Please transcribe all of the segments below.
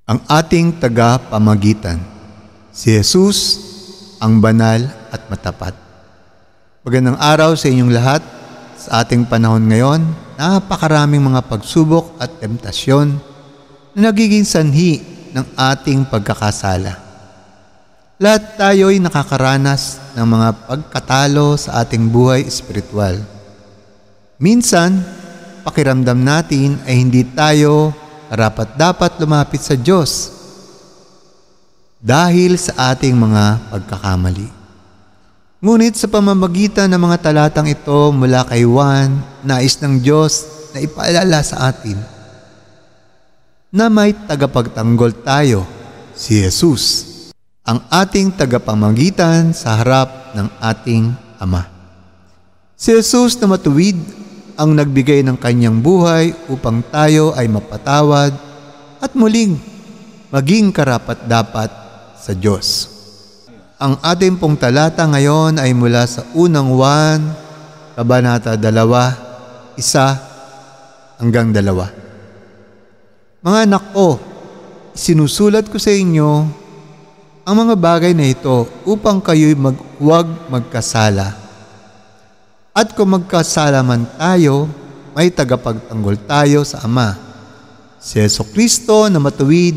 ang ating tagapamagitan, si Jesus, ang banal at matapat. Magandang araw sa inyong lahat. Sa ating panahon ngayon, napakaraming mga pagsubok at temptasyon na nagiging sanhi ng ating pagkakasala. Lahat tayo'y nakakaranas ng mga pagkatalo sa ating buhay espiritual. Minsan, pakiramdam natin ay hindi tayo karapat-dapat lumapit sa Diyos dahil sa ating mga pagkakamali. Ngunit sa pamamagitan ng mga talatang ito mula kay Juan, nais ng Diyos na ipaalala sa atin na may tagapagtanggol tayo, si Jesus, ang ating tagapamagitan sa harap ng ating Ama. Si Jesus na matuwid ang nagbigay ng kanyang buhay upang tayo ay mapatawad at muling maging karapat-dapat sa Diyos. Ang ating pong talata ngayon ay mula sa unang Juan, Kabanata 2, 1 hanggang 2. Mga anak ko, sinusulat ko sa inyo ang mga bagay na ito upang kayo'y huwag magkasala. At kung magkasala man tayo, may tagapagtanggol tayo sa Ama. Si Jesucristo na matuwid,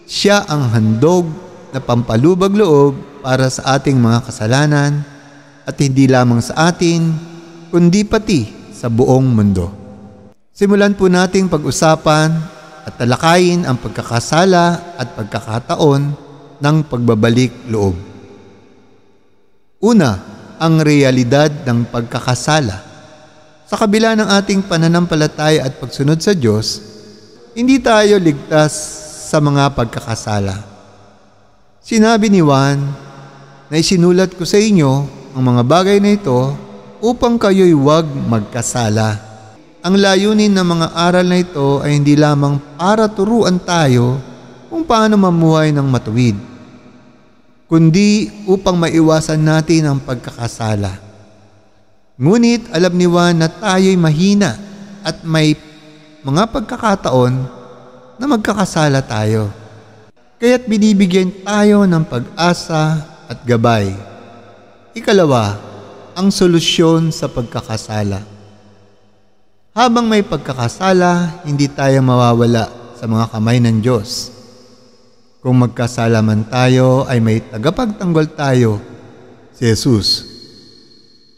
siya ang handog na pampalubag-loob para sa ating mga kasalanan at hindi lamang sa atin, kundi pati sa buong mundo. Simulan po nating pag-usapan at talakayin ang pagkakasala at pagkakataon ng pagbabalik loob. Una, ang realidad ng pagkakasala. Sa kabila ng ating pananampalataya at pagsunod sa Diyos, hindi tayo ligtas sa mga pagkakasala. Sinabi ni Juan na isinulat ko sa inyo ang mga bagay na ito upang kayo'y huwag magkasala. Ang layunin ng mga aral na ito ay hindi lamang para turuan tayo kung paano mamuhay ng matuwid, kundi upang maiwasan natin ang pagkakasala. Ngunit alam ni Juan na tayo'y mahina at may mga pagkakataon na magkakasala tayo. Kaya't binibigyan tayo ng pag-asa at gabay. Ikalawa, ang solusyon sa pagkakasala. Habang may pagkakasala, hindi tayo mawawala sa mga kamay ng Diyos. Kung magkasala man tayo ay may tagapagtanggol tayo, si Jesus.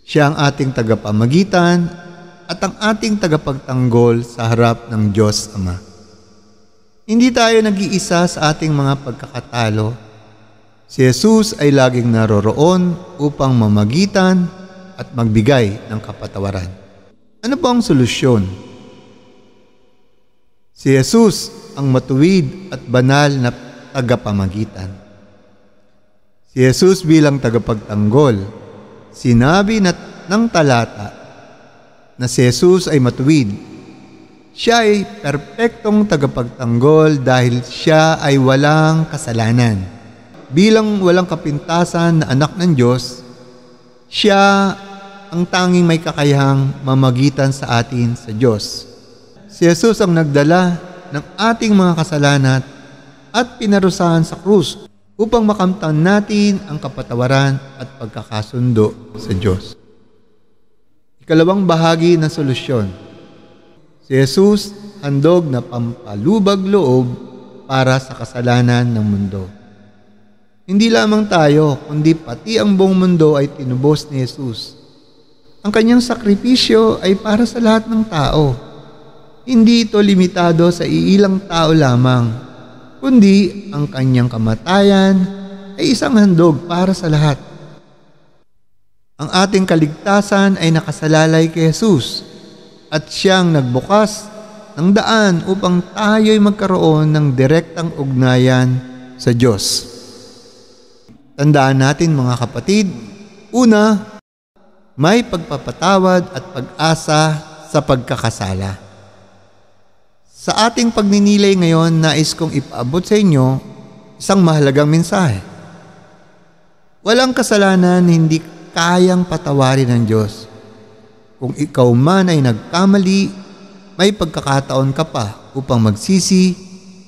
Siya ang ating tagapamagitan at ang ating tagapagtanggol sa harap ng Diyos Ama. Hindi tayo nag-iisa sa ating mga pagkakatalo. Si Jesus ay laging naroroon upang mamagitan at magbigay ng kapatawaran. Ano po ang solusyon? Si Jesus ang matuwid at banal na tagapamagitan. Si Jesus bilang tagapagtanggol, sinabi ng talata na si Jesus ay matuwid. Siya ay perpektong tagapagtanggol dahil siya ay walang kasalanan. Bilang walang kapintasan na anak ng Diyos, siya ang tanging may kakayahang mamagitan sa atin sa Diyos. Si Jesus ang nagdala ng ating mga kasalanan at pinarusahan sa krus upang makamtan natin ang kapatawaran at pagkakasundo sa Diyos. Ikalawang bahagi ng solusyon. Si Jesus handog na pampalubag loob para sa kasalanan ng mundo. Hindi lamang tayo, kundi pati ang buong mundo ay tinubos ni Jesus. Ang kanyang sakripisyo ay para sa lahat ng tao. Hindi ito limitado sa iilang tao lamang, kundi ang kanyang kamatayan ay isang handog para sa lahat. Ang ating kaligtasan ay nakasalalay kay Jesus at siyang nagbukas ng daan upang tayo'y magkaroon ng direktang ugnayan sa Diyos. Tandaan natin mga kapatid, una, may pagpapatawad at pag-asa sa pagkakasala. Sa ating pagninilay ngayon, nais kong ipaabot sa inyo isang mahalagang mensahe. Walang kasalanan hindi kayang patawarin ng Diyos. Kung ikaw man ay nagkamali, may pagkakataon ka pa upang magsisi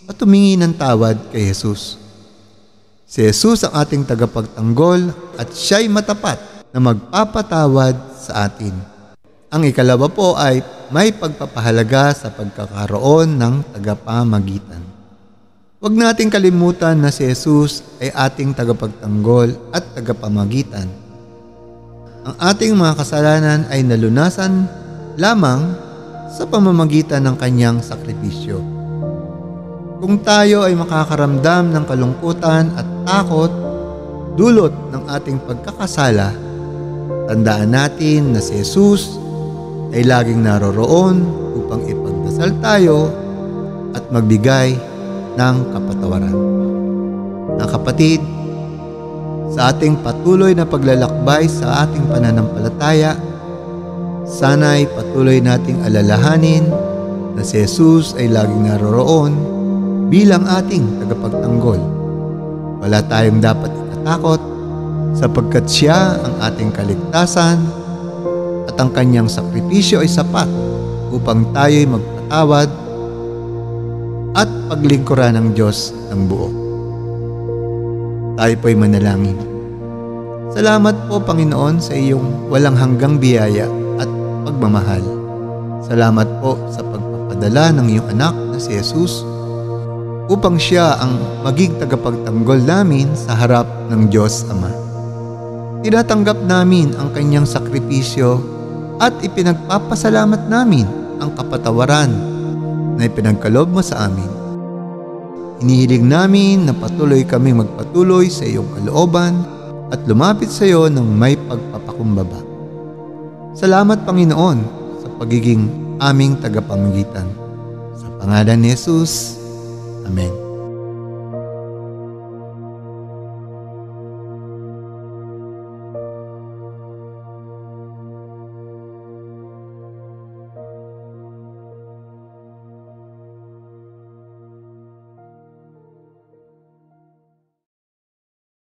at humingi ng tawad kay Jesus. Si Jesus ang ating tagapagtanggol at siya'y matapat na magpapatawad sa atin. Ang ikalawa po ay may pagpapahalaga sa pagkakaroon ng tagapamagitan. Huwag nating kalimutan na si Jesus ay ating tagapagtanggol at tagapamagitan. Ang ating mga kasalanan ay nalunasan lamang sa pamamagitan ng kanyang sakripisyo. Kung tayo ay makakaramdam ng kalungkutan at takot dulot ng ating pagkakasala, tandaan natin na si Jesus ay laging naroroon upang ipagdasal tayo at magbigay ng kapatawaran. Mga kapatid, sa ating patuloy na paglalakbay sa ating pananampalataya, sana'y patuloy nating alalahanin na si Jesus ay laging naroroon bilang ating tagapagtanggol. Wala tayong dapat ikatakot sapagkat siya ang ating kaligtasan at ang kanyang sakripisyo ay sapat upang tayo'y magpatawad at paglingkuran ng Diyos ng buo. Tayo po'y manalangin. Salamat po, Panginoon, sa iyong walang hanggang biyaya at pagmamahal. Salamat po sa pagpapadala ng iyong anak na si Jesus upang siya ang maging tagapagtanggol namin sa harap ng Diyos Ama. Tinatanggap namin ang kanyang sakripisyo at ipinagpapasalamat namin ang kapatawaran na ipinagkaloob mo sa amin. Inihiling namin na patuloy kaming magpatuloy sa iyong kalooban at lumapit sa iyo ng may pagpapakumbaba. Salamat, Panginoon, sa pagiging aming tagapamagitan. Sa pangalan ni Jesus, Amen.